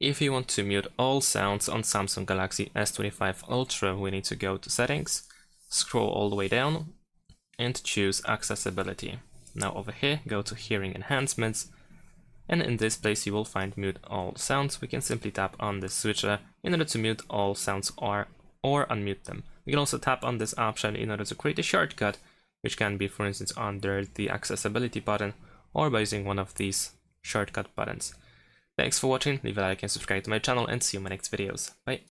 If you want to mute all sounds on Samsung Galaxy S25 Ultra, we need to go to Settings, scroll all the way down, and choose Accessibility. Now over here, go to Hearing Enhancements, and in this place you will find Mute All Sounds. We can simply tap on this switcher in order to mute all sounds or unmute them. We can also tap on this option in order to create a shortcut, which can be, for instance, under the Accessibility button or by using one of these shortcut buttons. Thanks for watching, leave a like and subscribe to my channel, and see you in my next videos. Bye!